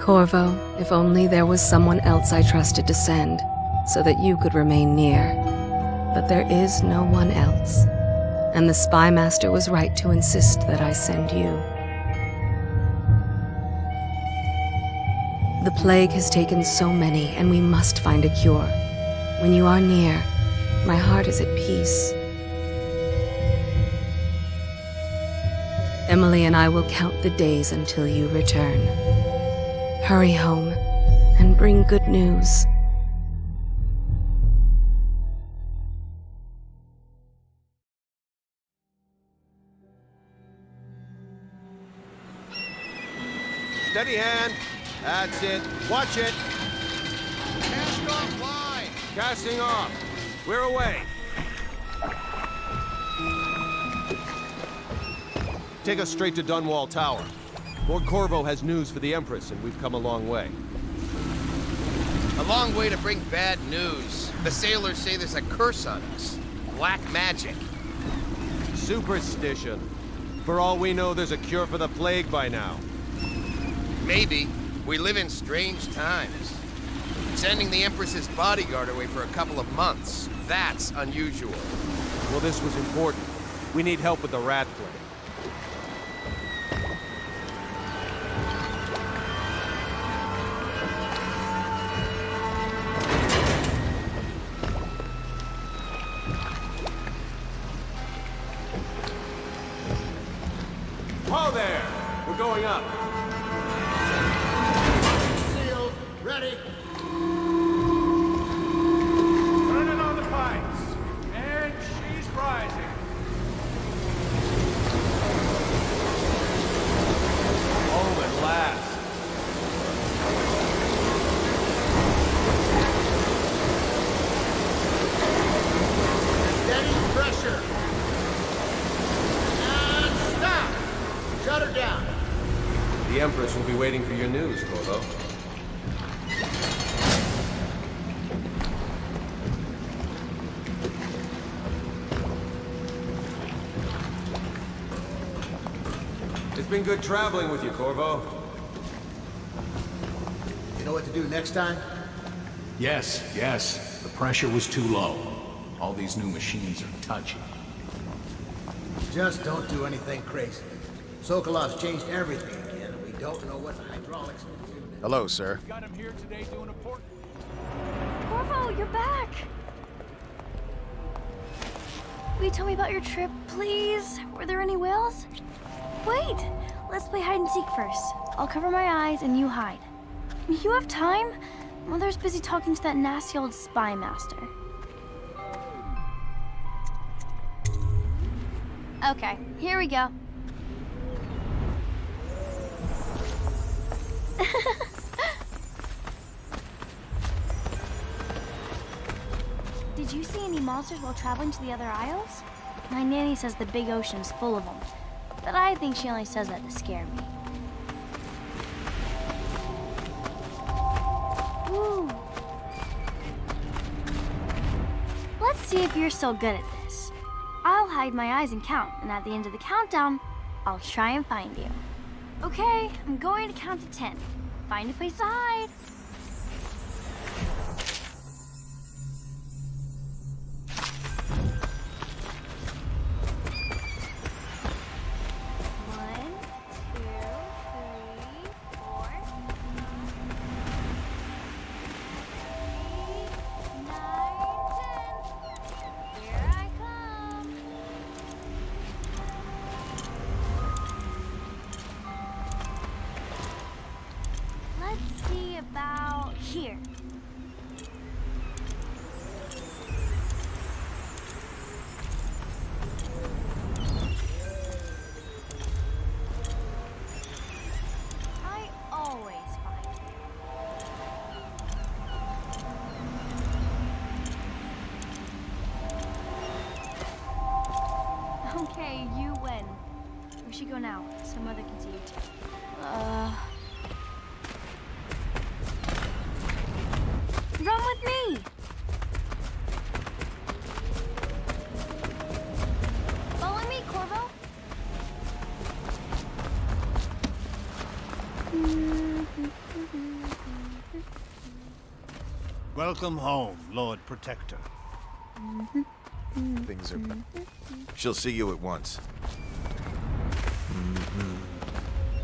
Corvo, if only there was someone else I trusted to send, so that you could remain near. But there is no one else, and the Spy Master was right to insist that I send you. The plague has taken so many, and we must find a cure. When you are near, my heart is at peace. Emily and I will count the days until you return. Hurry home, and bring good news. Steady hand. That's it. Watch it. Cast off line. Casting off. We're away. Take us straight to Dunwall Tower. Lord Corvo has news for the Empress, and we've come a long way. A long way to bring bad news. The sailors say there's a curse on us. Black magic. Superstition. For all we know, there's a cure for the plague by now. Maybe. We live in strange times. Sending the Empress's bodyguard away for a couple of months. That's unusual. Well, this was important. We need help with the rat plague. Ho there! We're going up. Sealed. Ready. Turning on the pipes. And she's rising. Oh, at last. Steady pressure. And stop. Shut her down. The Empress will be waiting for your news, Corvo. It's been good traveling with you, Corvo. You know what to do next time? Yes. The pressure was too low. All these new machines are touchy. Just don't do anything crazy. Sokolov's changed everything again, and we don't know what the hydraulics can do. Hello, sir. Got him here today doing a port. Corvo, you're back! Will you tell me about your trip, please? Were there any whales? Wait! Let's play hide and seek first. I'll cover my eyes and you hide. You have time? Mother's busy talking to that nasty old spy master. Okay, here we go. Did you see any monsters while traveling to the other isles? My nanny says the big ocean's full of them, but I think she only says that to scare me. Ooh. Let's see if you're still good at this. I'll hide my eyes and count, and at the end of the countdown, I'll try and find you. Okay, I'm going to count to 10. Find a place to hide. One, two, three, four, five, go now, so Mother can see you too. Run with me! Follow me, Corvo. Welcome home, Lord Protector. Things are... She'll see you at once.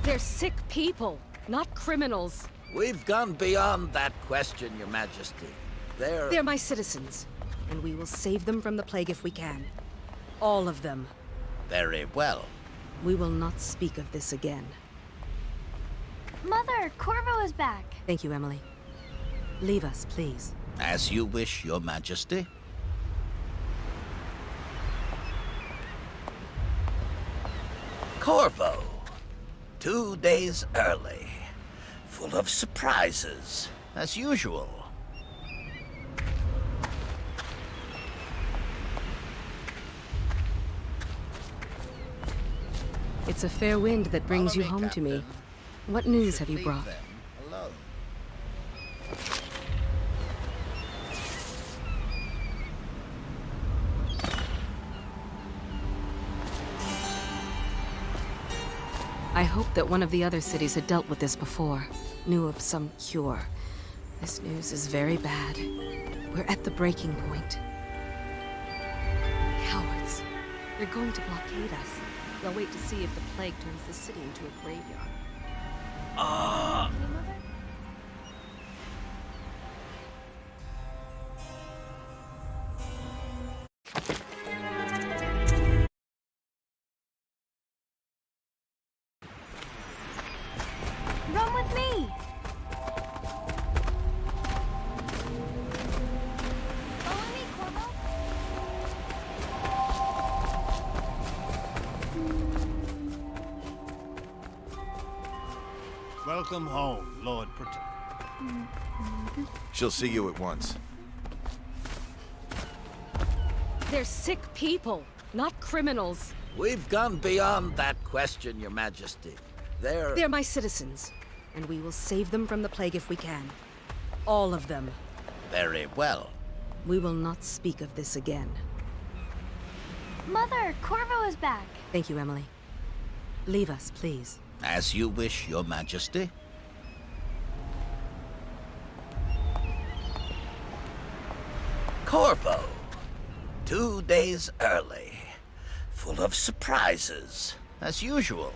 They're sick people, not criminals. We've gone beyond that question, Your Majesty. They're my citizens, and we will save them from the plague if we can. All of them. Very well. We will not speak of this again. Mother, Corvo is back. Thank you, Emily. Leave us, please. As you wish, Your Majesty. Corvo. 2 days early. Full of surprises, as usual. It's a fair wind that brings you home to me. What news have you brought? Alone. I hoped that one of the other cities had dealt with this before, knew of some cure. This news is very bad. We're at the breaking point. Cowards. They're going to blockade us. They'll wait to see if the plague turns the city into a graveyard. Run with me! Follow me, Corvo. Welcome home, Lord Protector. She'll see you at once. They're sick people, not criminals. We've gone beyond that question, Your Majesty. They're my citizens, and we will save them from the plague if we can. All of them. Very well. We will not speak of this again. Mother, Corvo is back. Thank you, Emily. Leave us, please. As you wish, Your Majesty. Corvo. 2 days early. Full of surprises, as usual.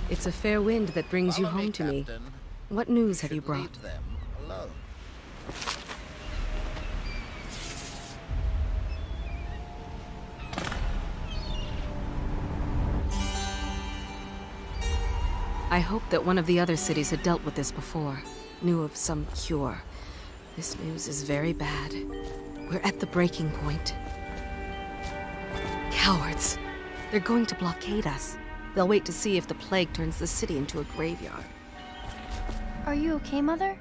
It's a fair wind that brings you home to me. Captain. What news have you Should brought? leave them alone. I hoped that one of the other cities had dealt with this before, knew of some cure. This news is very bad. We're at the breaking point. Cowards. They're going to blockade us. They'll wait to see if the plague turns the city into a graveyard. Are you okay, Mother?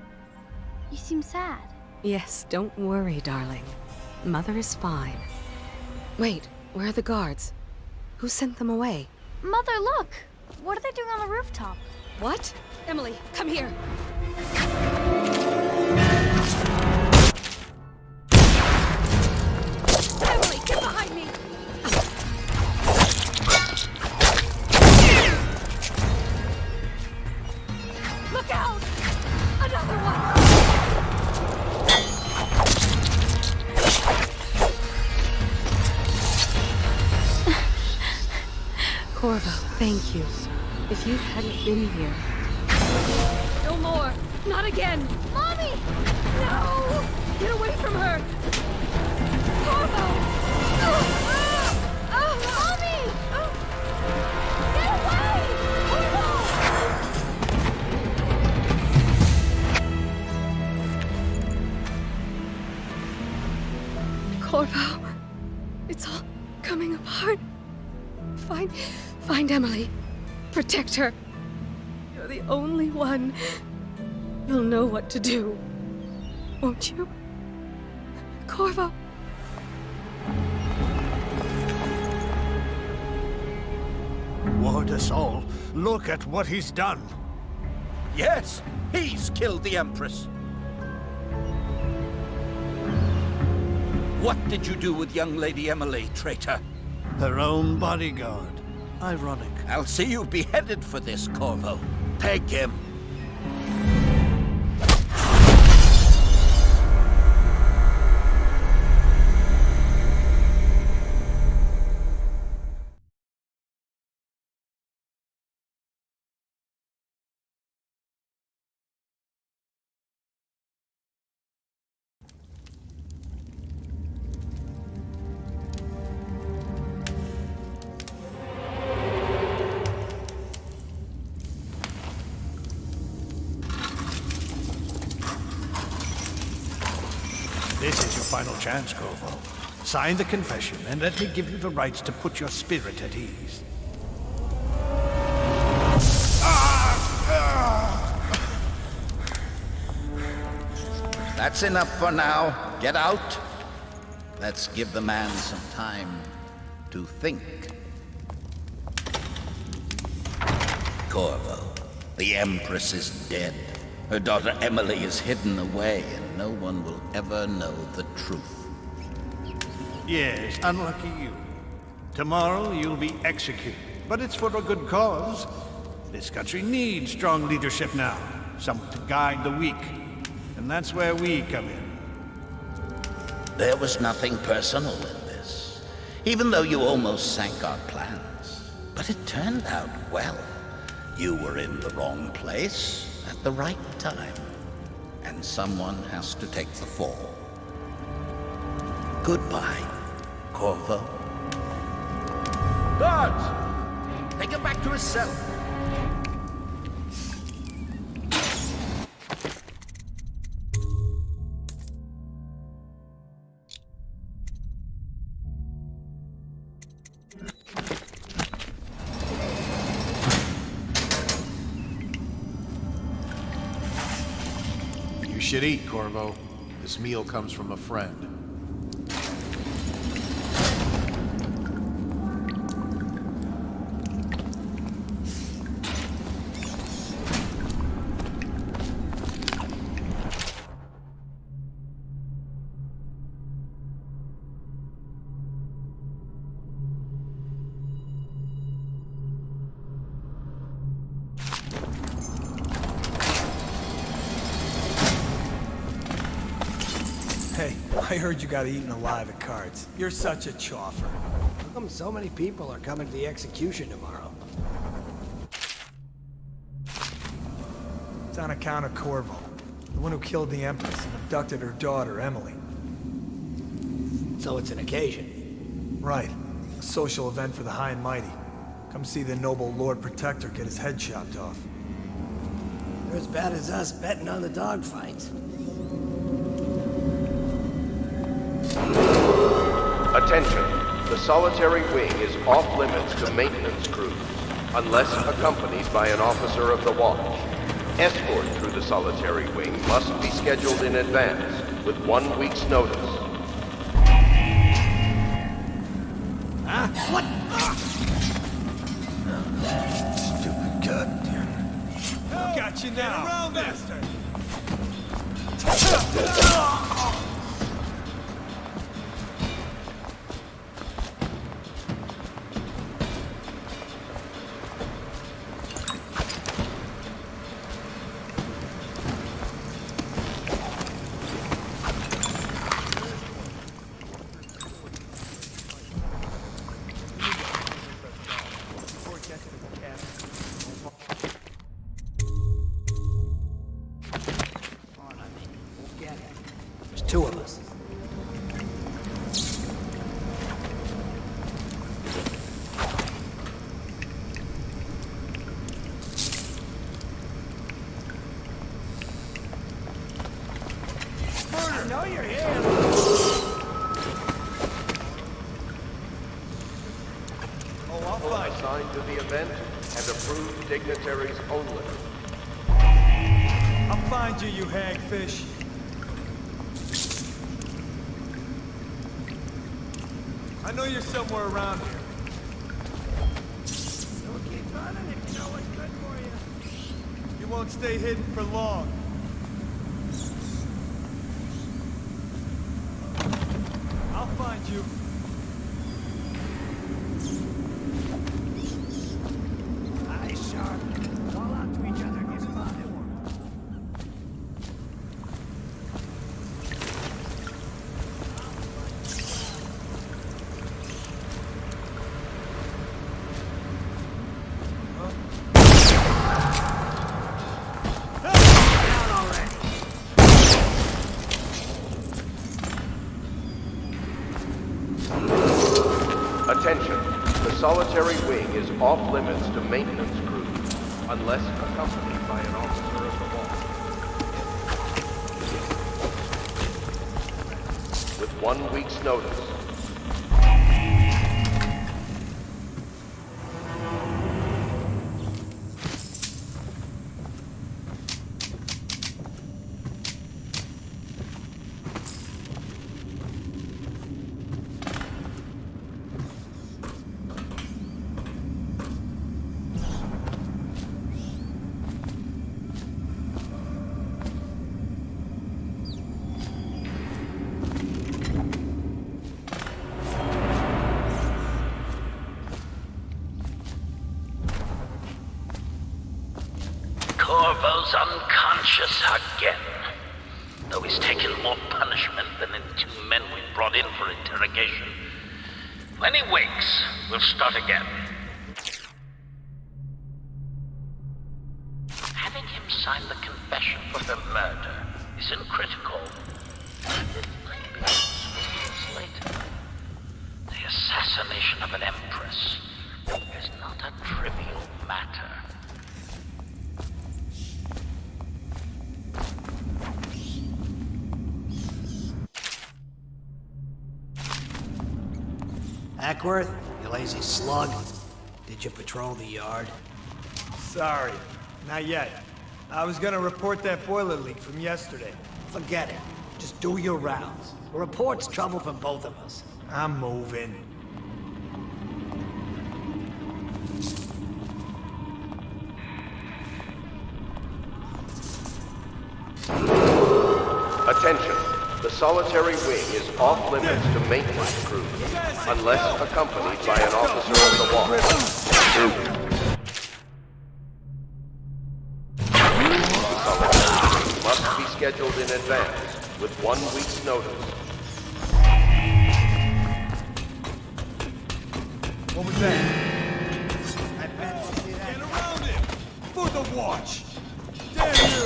You seem sad. Yes, don't worry, darling. Mother is fine. Wait, where are the guards? Who sent them away? Mother, look! What are they doing on the rooftop? What? Emily, come here. Emily, get behind me! Look out! Another one! Corvo, thank you. If you hadn't been here... No more! Not again! Mommy! No! Get away from her! Corvo! Mommy! Get away! Corvo! It's all coming apart. Find Emily. Protect her. You're the only one. You'll know what to do. Won't you? Corvo! Ward us all. Look at what he's done. Yes, he's killed the Empress. What did you do with young Lady Emily, traitor? Her own bodyguard. Ironic. I'll see you beheaded for this, Corvo. Take him. This is your final chance, Corvo. Sign the confession, and let me give you the rights to put your spirit at ease. That's enough for now. Get out. Let's give the man some time to think. Corvo, the Empress is dead. Her daughter Emily is hidden away, and no one will ever know the truth. Yes, unlucky you. Tomorrow you'll be executed, but it's for a good cause. This country needs strong leadership now, someone to guide the weak. And that's where we come in. There was nothing personal in this, even though you almost sank our plans. But it turned out well. You were in the wrong place at the right time, and someone has to take the fall. Goodbye, Corvo. Guards! Take him back to his cell. You should eat, Corvo. This meal comes from a friend. Hey, I heard you got eaten alive at cards. You're such a choffer. How come so many people are coming to the execution tomorrow? It's on account of Corvo, the one who killed the Empress and abducted her daughter, Emily. So it's an occasion. Right. A social event for the high and mighty. Come see the noble Lord Protector get his head chopped off. They're as bad as us betting on the dogfights. Attention, the solitary wing is off limits to maintenance crews, unless accompanied by an officer of the watch. Escort through the solitary wing must be scheduled in advance, with 1 week's notice. Huh? What? Stupid goddamn. Got you now, bastard! There's two of us. I know you're here. Assigned to the event and approved dignitaries only. I'll find you, you hagfish. I know you're somewhere around here. So keep running if you know what's good for you. You won't stay hidden for long. I'll find you. Aye, sharp. Call out to each other, give them all they want. Attention. The solitary wing is off limits to maintenance crews, unless accompanied by an officer of the law. With 1 week's notice. Corvo's unconscious again. Though he's taken more punishment than the 2 men we brought in for interrogation. When he wakes, we'll start again. Having him sign the confession for her murder isn't critical. It might be useful years later. The assassination of an empress is not a trivial matter. Ackworth, you lazy slug. Did you patrol the yard? Sorry, not yet. I was gonna report that boiler leak from yesterday. Forget it. Just do your rounds. A report's trouble for both of us. I'm moving. Attention. The solitary wing is off limits to maintenance crews, unless accompanied by an officer of the law. The solitary wing must be scheduled in advance, with 1 week's notice. What was that? Get around him! For the watch! Damn you!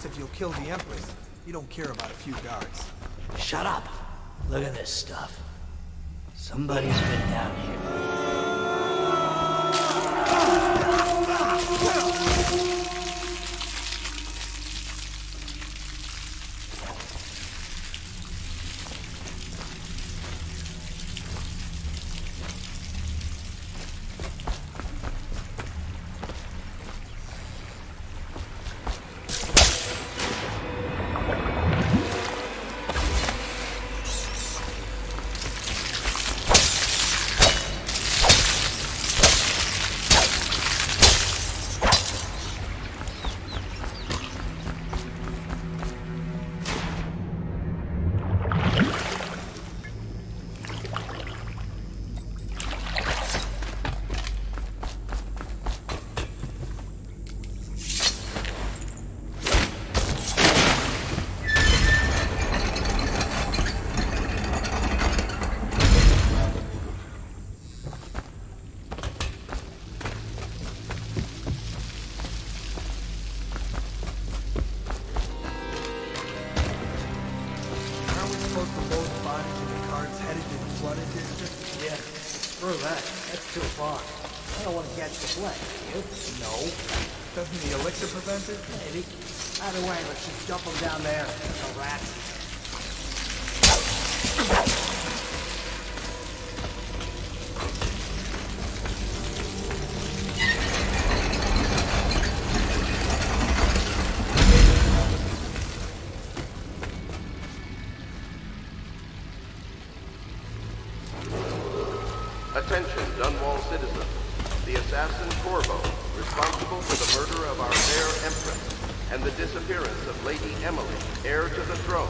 course, if you'll kill the Empress, you don't care about a few guards. Shut up. Look at this stuff. Somebody's been down here. That's too far. I don't want to catch the flame, do you? No. Doesn't the elixir prevent it? Maybe. Either way, let's just dump them down there. No rats. Attention, Dunwall citizens. The assassin Corvo, responsible for the murder of our fair Empress and the disappearance of Lady Emily, heir to the throne,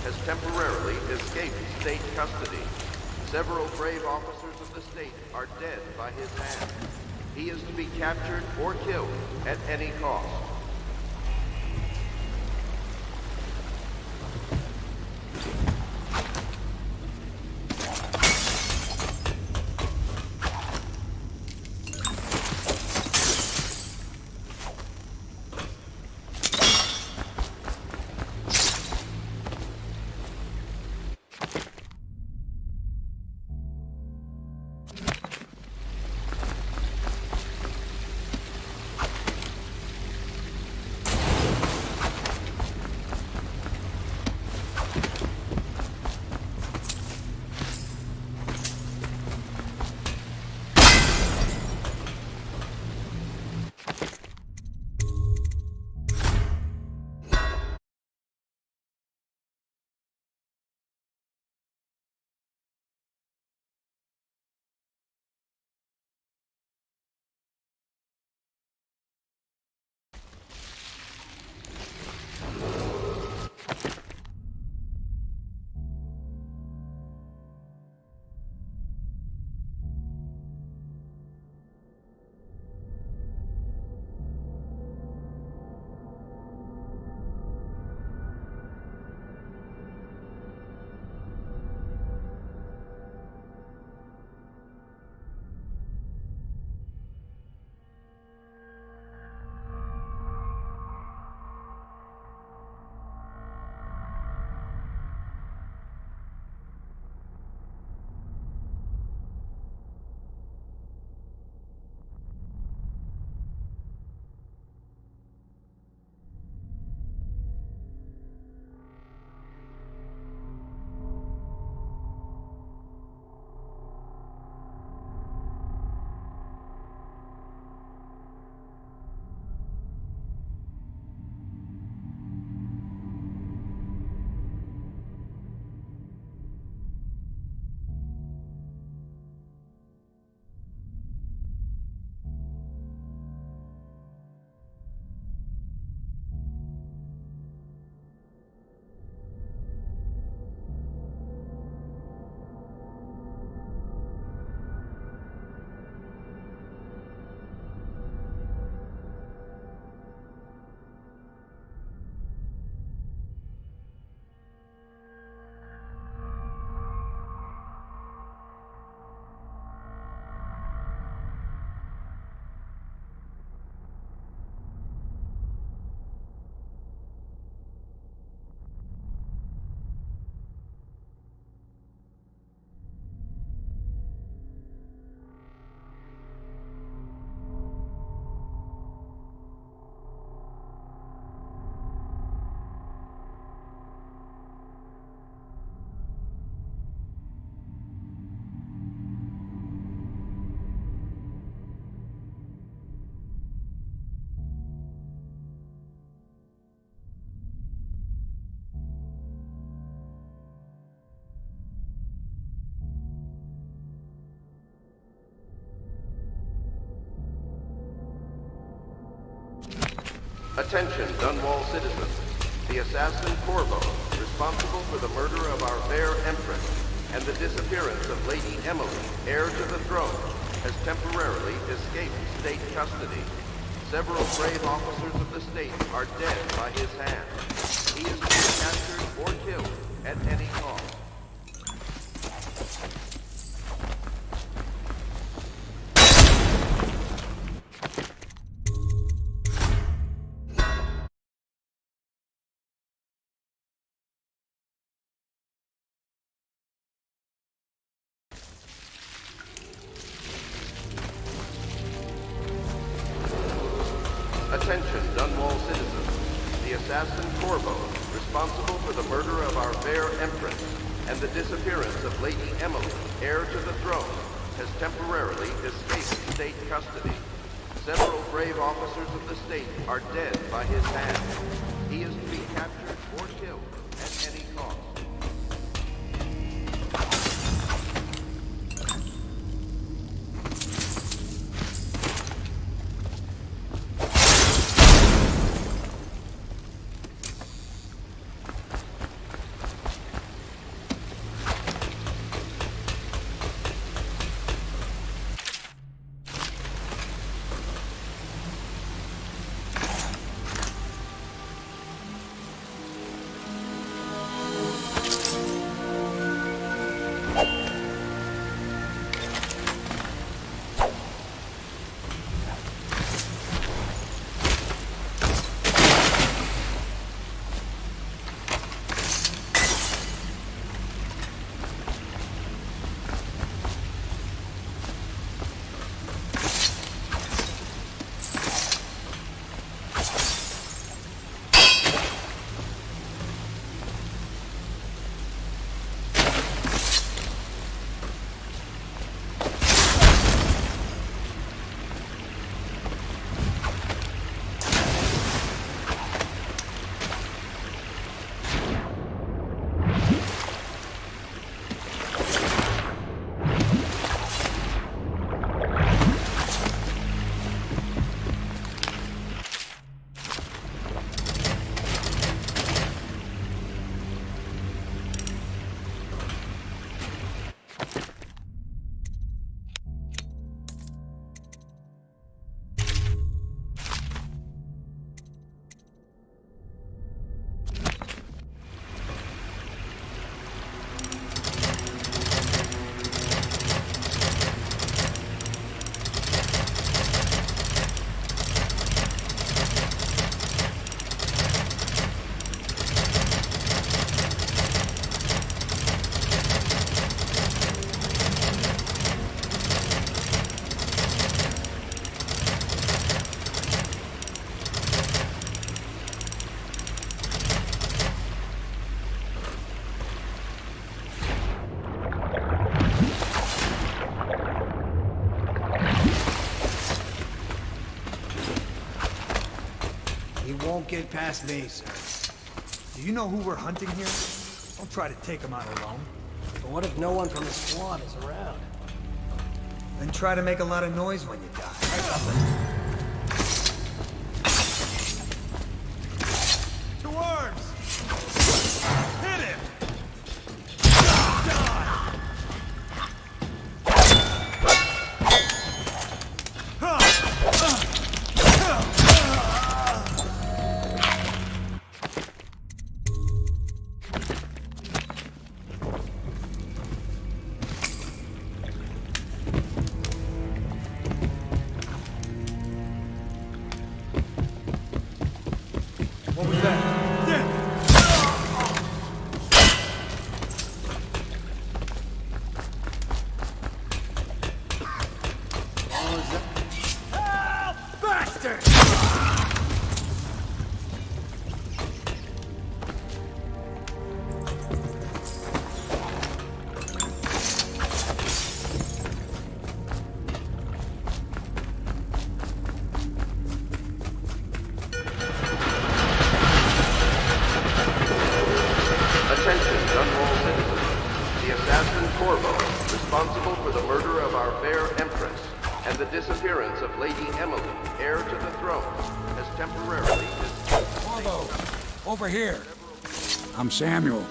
has temporarily escaped state custody. Several brave officers of the state are dead by his hand. He is to be captured or killed at any cost. Attention, Dunwall citizens. The assassin Corvo, responsible for the murder of our fair Empress and the disappearance of Lady Emily, heir to the throne, has temporarily escaped state custody. Several brave officers of the state are dead by his hand. He is to be captured or killed at any cost. Attention, Dunwall citizens. The assassin Corvo, responsible for the murder of our fair Empress and the disappearance of Lady Emily, heir to the throne, has temporarily escaped state custody. Several brave officers of the state are dead by his hand. He is to be captured or killed at any cost. Won't get past me, sir. Do you know who we're hunting here? Don't try to take him out alone. But what if no one from the squad is around? Then try to make a lot of noise when you die. To arms! Hit him! What was that? Damn it! What was that? Help! Bastard! and the disappearance of Lady Emily, heir to the throne, has temporarily... Corvo, over here. I'm Samuel,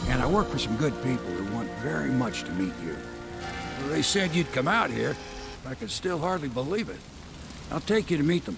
and I work for some good people who want very much to meet you. They said you'd come out here, but I could still hardly believe it. I'll take you to meet them.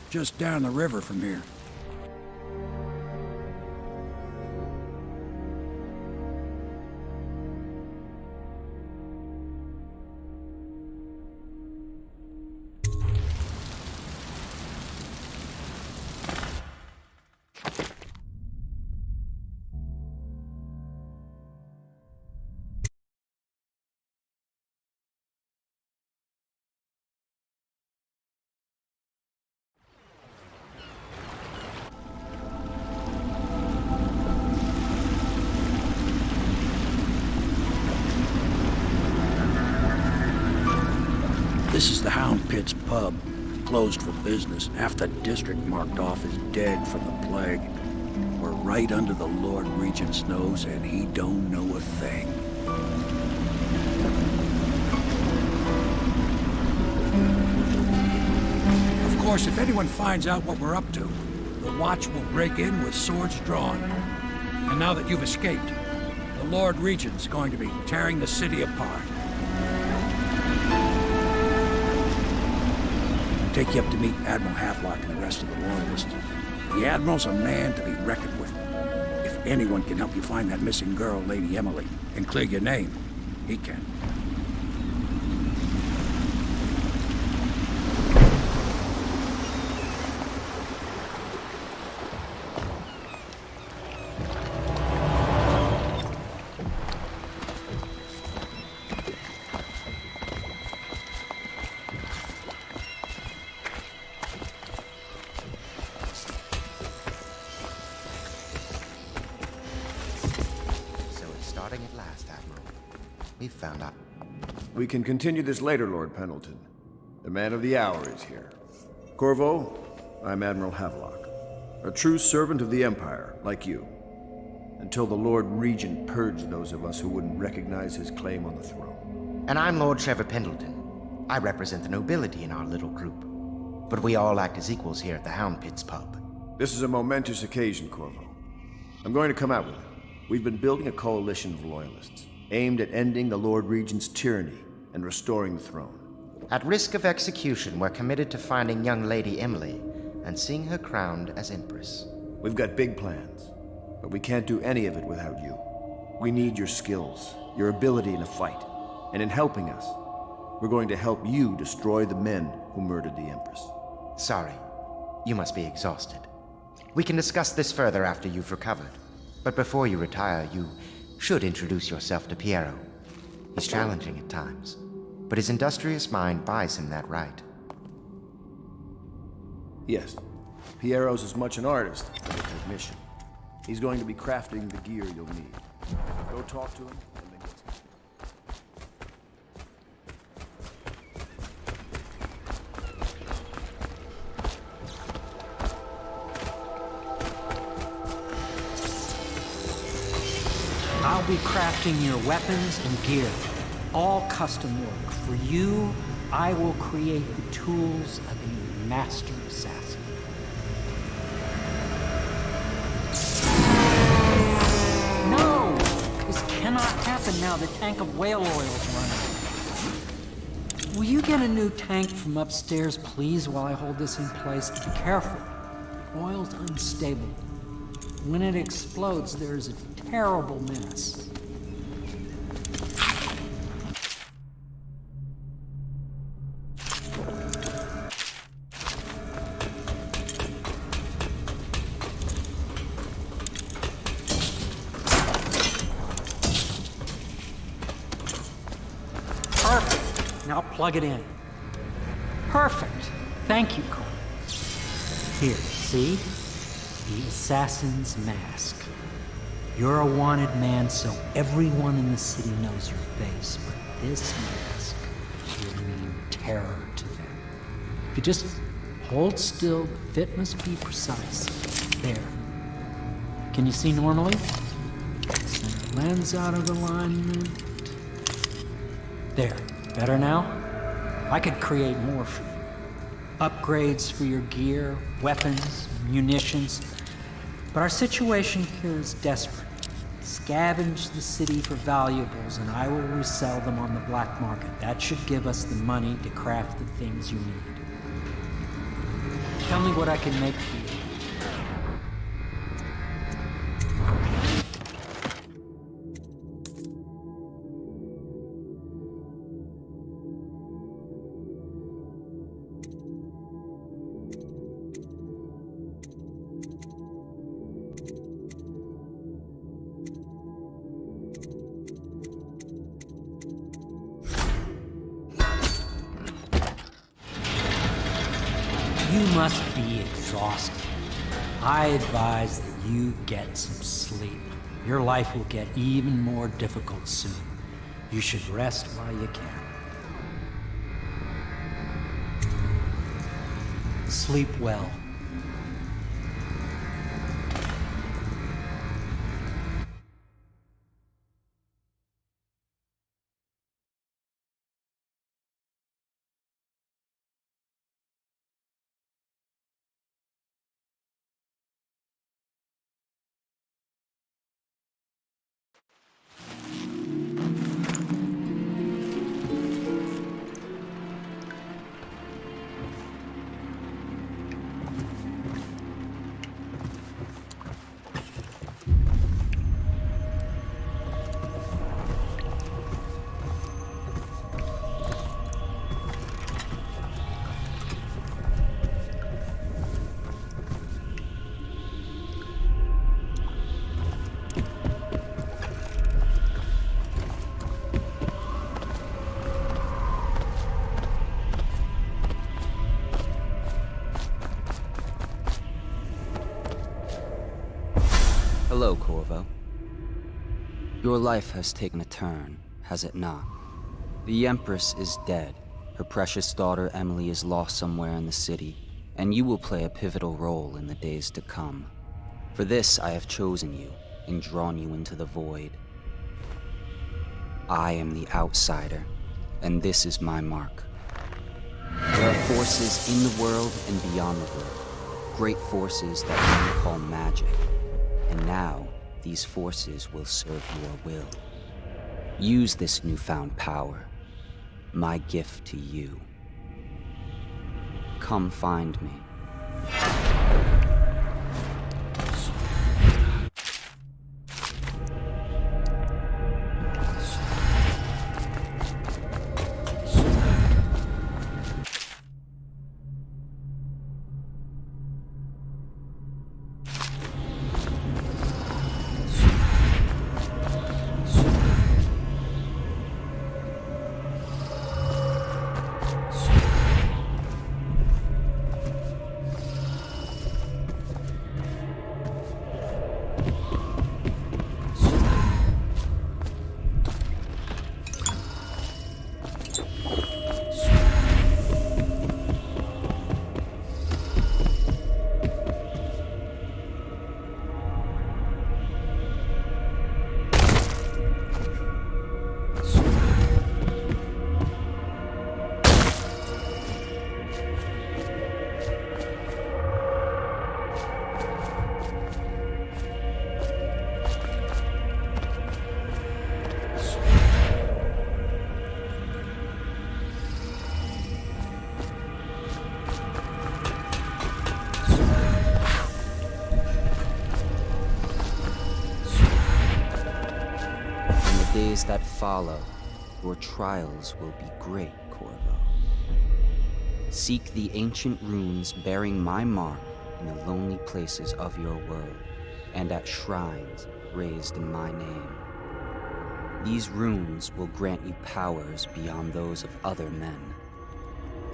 Just down the river from here. This is the Hound Pits Pub, closed for business. Half the district marked off as dead from the plague. We're right under the Lord Regent's nose, and he don't know a thing. Of course, if anyone finds out what we're up to, the Watch will break in with swords drawn. And now that you've escaped, the Lord Regent's going to be tearing the city apart. Take you up to meet Admiral Havelock and the rest of the Loyalists. The Admiral's a man to be reckoned with. If anyone can help you find that missing girl, Lady Emily, and clear your name, he can. At last, Admiral. We found out. We can continue this later, Lord Pendleton. The man of the hour is here. Corvo, I'm Admiral Havelock, a true servant of the Empire, like you, until the Lord Regent purged those of us who wouldn't recognize his claim on the throne. And I'm Lord Trevor Pendleton. I represent the nobility in our little group. But we all act as equals here at the Hound Pits Pub. This is a momentous occasion, Corvo. I'm going to come out with it. We've been building a coalition of loyalists, aimed at ending the Lord Regent's tyranny and restoring the throne. At risk of execution, we're committed to finding young Lady Emily and seeing her crowned as Empress. We've got big plans, but we can't do any of it without you. We need your skills, your ability in a fight, and in helping us, we're going to help you destroy the men who murdered the Empress. Sorry, you must be exhausted. We can discuss this further after you've recovered. But before you retire, you should introduce yourself to Piero. He's challenging at times, but his industrious mind buys him that right. Yes, Piero's as much an artist as a technician. He's going to be crafting the gear you'll need. Go talk to him, and then let's go. I'll be crafting your weapons and gear, all custom work. For you, I will create the tools of a master assassin. No! This cannot happen now. The tank of whale oil is running. Will you get a new tank from upstairs, please, while I hold this in place? Be careful. The oil's unstable. When it explodes, there's a terrible mess. Now plug it in. Perfect. Thank you, Carl. Here, see? The assassin's mask. You're a wanted man, so everyone in the city knows your face, but this mask will mean terror to them. If you just hold still, the fit must be precise. There. Can you see normally? Send the lens out of alignment. There. Better now? I could create more for you. Upgrades for your gear, weapons, munitions. But our situation here is desperate. Scavenge the city for valuables and I will resell them on the black market. That should give us the money to craft the things you need. Tell me what I can make for you. You must be exhausted. I advise that you get some sleep. Your life will get even more difficult soon. You should rest while you can. Sleep well. Hello, Corvo. Your life has taken a turn, has it not? The Empress is dead. Her precious daughter Emily is lost somewhere in the city, and you will play a pivotal role in the days to come. For this, I have chosen you and drawn you into the void. I am the outsider, and this is my mark. There are forces in the world and beyond the world, great forces that men call magic. And now, these forces will serve your will. Use this newfound power, my gift to you. Come find me. Days that follow, your trials will be great, Corvo. Seek the ancient runes bearing my mark in the lonely places of your world, and at shrines raised in my name. These runes will grant you powers beyond those of other men.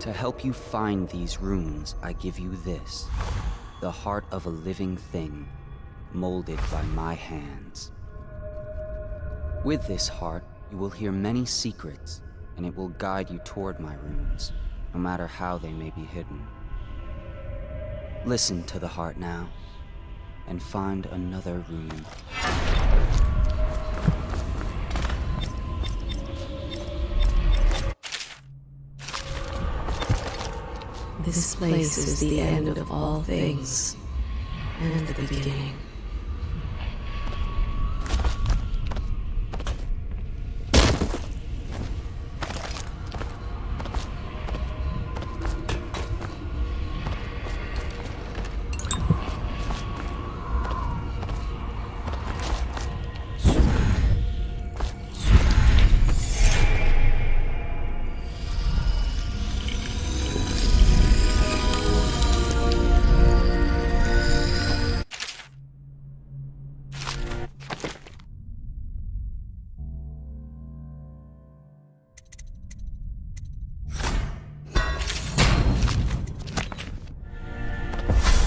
To help you find these runes, I give you this, the heart of a living thing, molded by my hands. With this heart, you will hear many secrets, and it will guide you toward my runes, no matter how they may be hidden. Listen to the heart now, and find another rune. This place is the end of all things, and the beginning.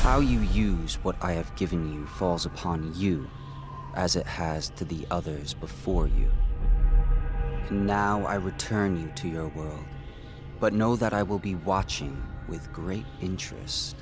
How you use what I have given you falls upon you, as it has to the others before you. And now I return you to your world, but know that I will be watching with great interest.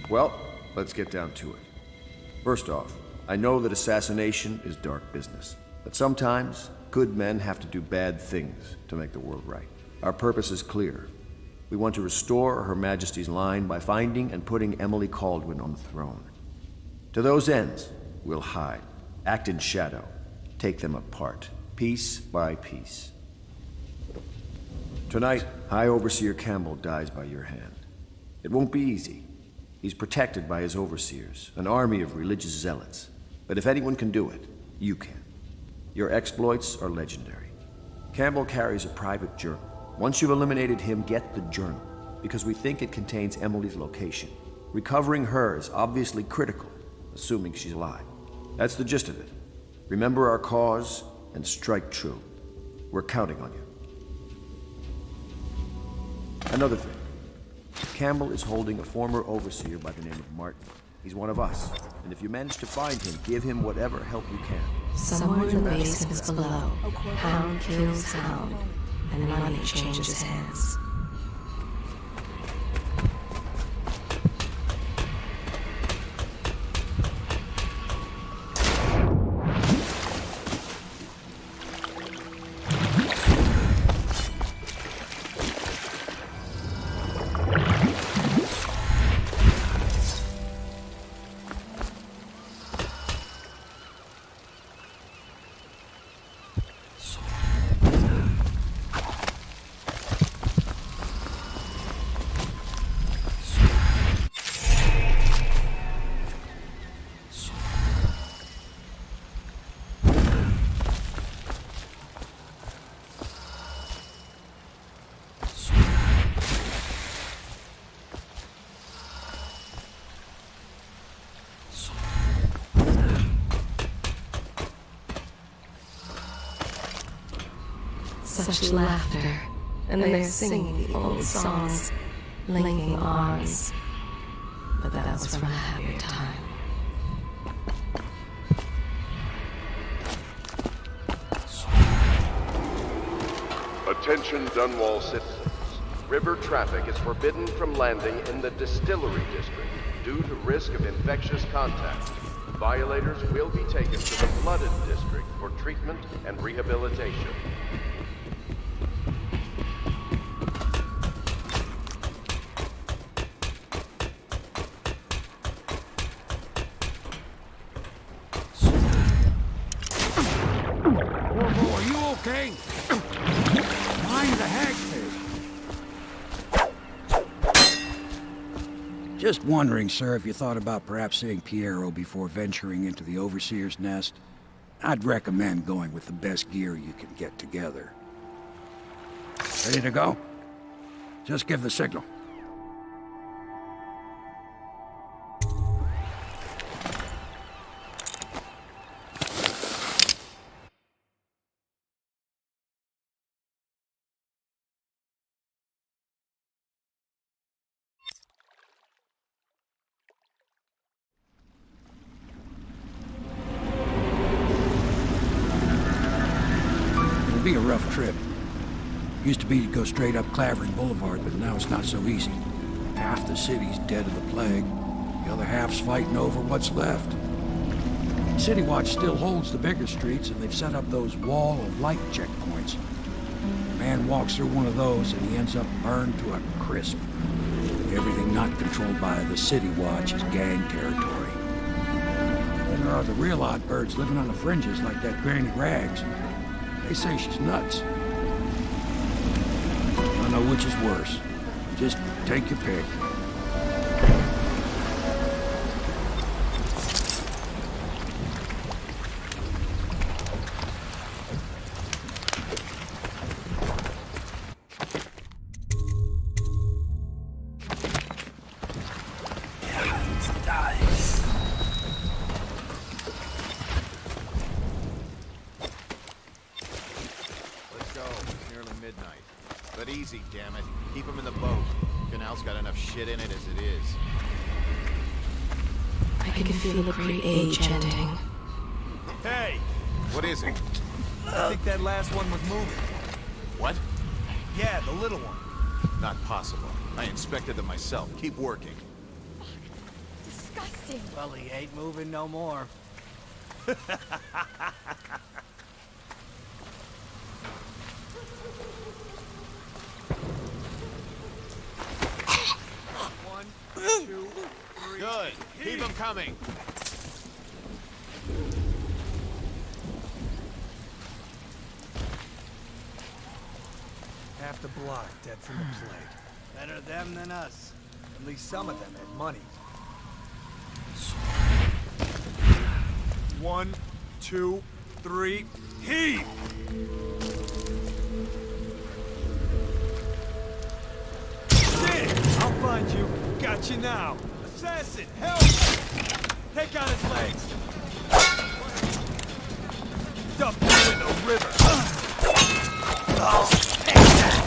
Well, let's get down to it. First off, I know that assassination is dark business, but sometimes good men have to do bad things to make the world right. Our purpose is clear. We want to restore Her Majesty's line by finding and putting Emily Kaldwin on the throne. To those ends, we'll hide, act in shadow, take them apart, piece by piece. Tonight, High Overseer Campbell dies by your hand. It won't be easy. He's protected by his overseers, an army of religious zealots. But if anyone can do it, you can. Your exploits are legendary. Campbell carries a private journal. Once you've eliminated him, get the journal, because we think it contains Emily's location. Recovering her is obviously critical, assuming she's alive. That's the gist of it. Remember our cause and strike true. We're counting on you. Another thing. Campbell is holding a former overseer by the name of Martin. He's one of us, and if you manage to find him, give him whatever help you can. Somewhere in the basements below, Hound kills Hound, and money changes hands. Such laughter, and they're singing the old songs, linking arms. But that was from a happier time. Attention Dunwall citizens. River traffic is forbidden from landing in the Distillery District due to risk of infectious contact. Violators will be taken to the Flooded District for treatment and rehabilitation. Whoa, are you okay? Mind the hagfish. Just wondering, sir, if you thought about perhaps seeing Piero before venturing into the Overseer's nest. I'd recommend going with the best gear you can get together. Ready to go? Just give the signal. It'll be a rough trip. Used to be to go straight up Clavering Boulevard, but now it's not so easy. Half the city's dead of the plague. The other half's fighting over what's left. City Watch still holds the bigger streets, and they've set up those wall of light checkpoints. A man walks through one of those, and he ends up burned to a crisp. Everything not controlled by the City Watch is gang territory. Then there are the real odd birds living on the fringes like that Granny Rags. They say she's nuts. I don't know which is worse. Just take your pick. Let's go. It's nearly midnight. But easy, damn it. Keep them in the boat. Canal's got enough shit in it as it is. I can feel a great age ending. Hey! What is it? I think that last one was moving. What? Yeah, the little one. Not possible. I inspected them myself. Keep working. Disgusting. Well, he ain't moving no more. One, two, three. Good. Keep them coming. Half the block dead from the plague. Better them than us. At least some of them had money. 1, 2, 3, heave! Shit! I'll find you. Got you now. Assassin, help! Take out his legs. Dump you in the river. Oh, take that!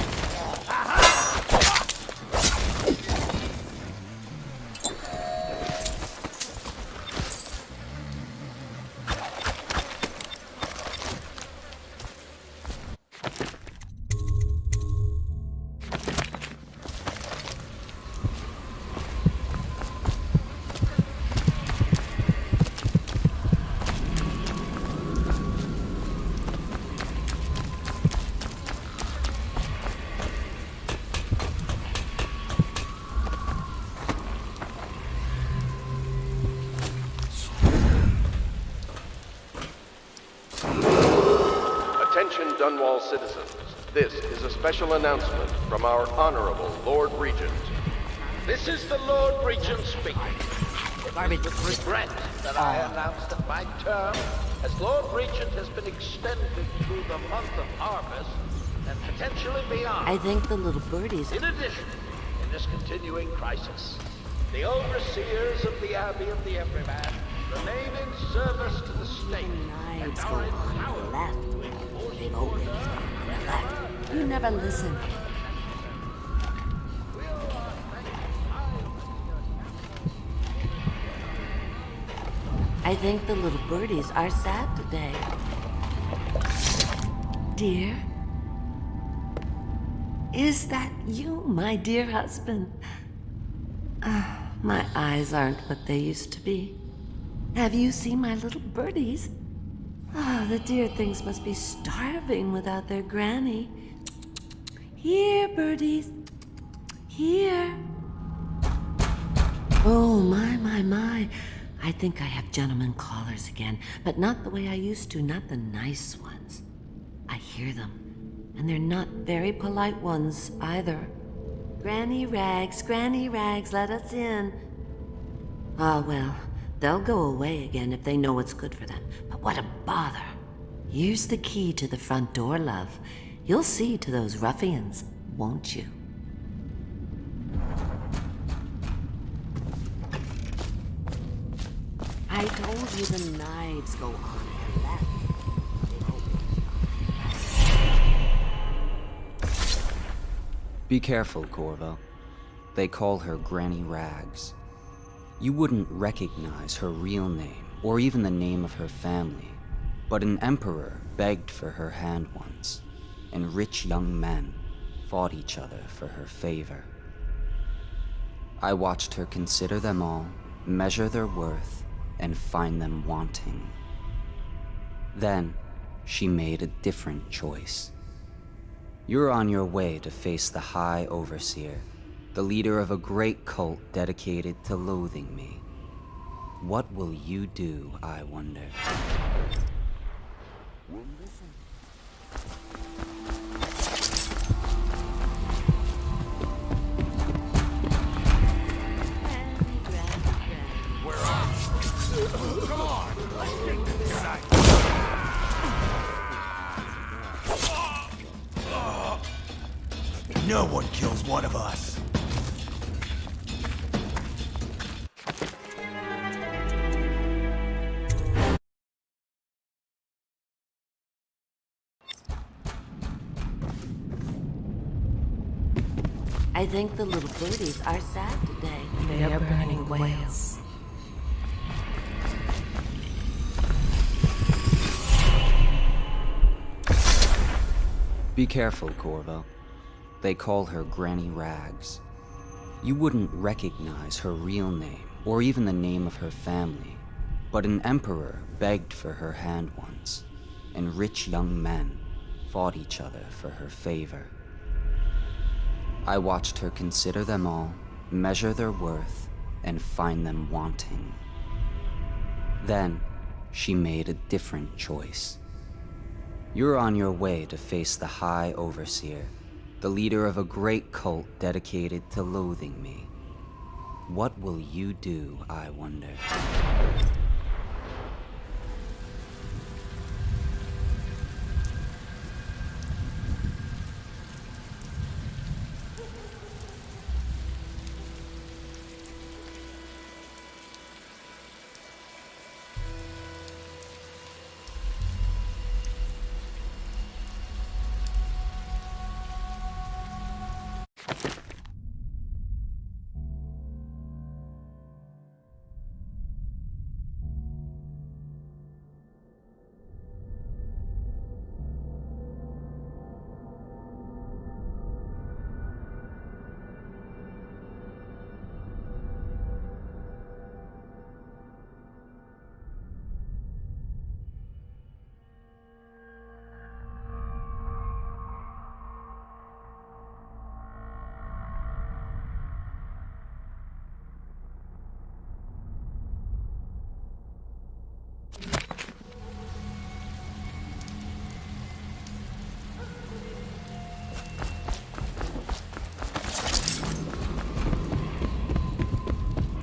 Attention Dunwall citizens. This is a special announcement from our Honorable Lord Regent. This is the Lord Regent speaking. It is with regret that I announce that my term as Lord Regent has been extended through the month of harvest and potentially beyond. I think the little birdies... In addition, in this continuing crisis, the overseers of the Abbey of the Everyman remain in service to the state and are empowered to enforce order and You never listen. I think the little birdies are sad today. Dear? Is that you, my dear husband? My eyes aren't what they used to be. Have you seen my little birdies? The dear things must be starving without their granny. Here, birdies. Here. Oh, my. I think I have gentlemen callers again, but not the way I used to, not the nice ones. I hear them, and they're not very polite ones either. Granny Rags, let us in. Ah, well, they'll go away again if they know what's good for them, but what a bother. Here's the key to the front door, love. You'll see to those ruffians, won't you? I told you the knives go on your left. Be careful, Corvo. They call her Granny Rags. You wouldn't recognize her real name, or even the name of her family, but an emperor begged for her hand once, and rich young men fought each other for her favor. I watched her consider them all, measure their worth, and find them wanting. Then, she made a different choice. You're on your way to face the High Overseer, the leader of a great cult dedicated to loathing me. What will you do, I wonder? Come on, let's get this inside. No one kills one of us. I think the little birdies are sad today. They are burning whales. Be careful, Corvo. They call her Granny Rags. You wouldn't recognize her real name, or even the name of her family, but an emperor begged for her hand once, and rich young men fought each other for her favor. I watched her consider them all, measure their worth, and find them wanting. Then, she made a different choice. You're on your way to face the High Overseer, the leader of a great cult dedicated to loathing me. What will you do, I wonder?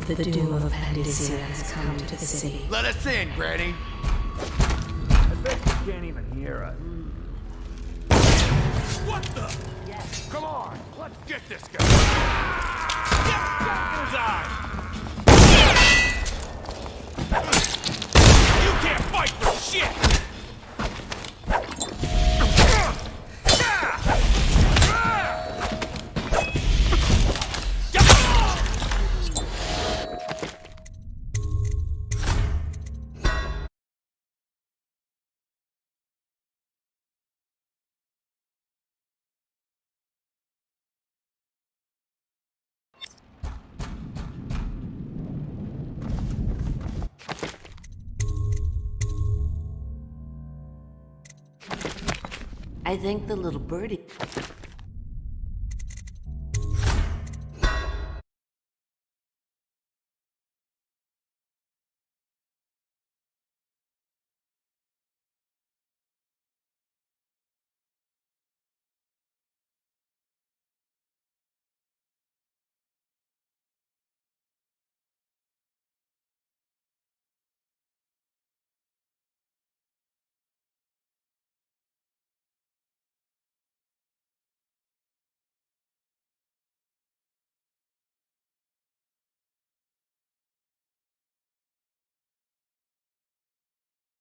The doom of Pandysia has come to the city. Let us in, Granny. I bet you can't even hear us. What the? Yes. Come on, let's get this guy. Get his eye. You can't fight for shit. I think the little birdie...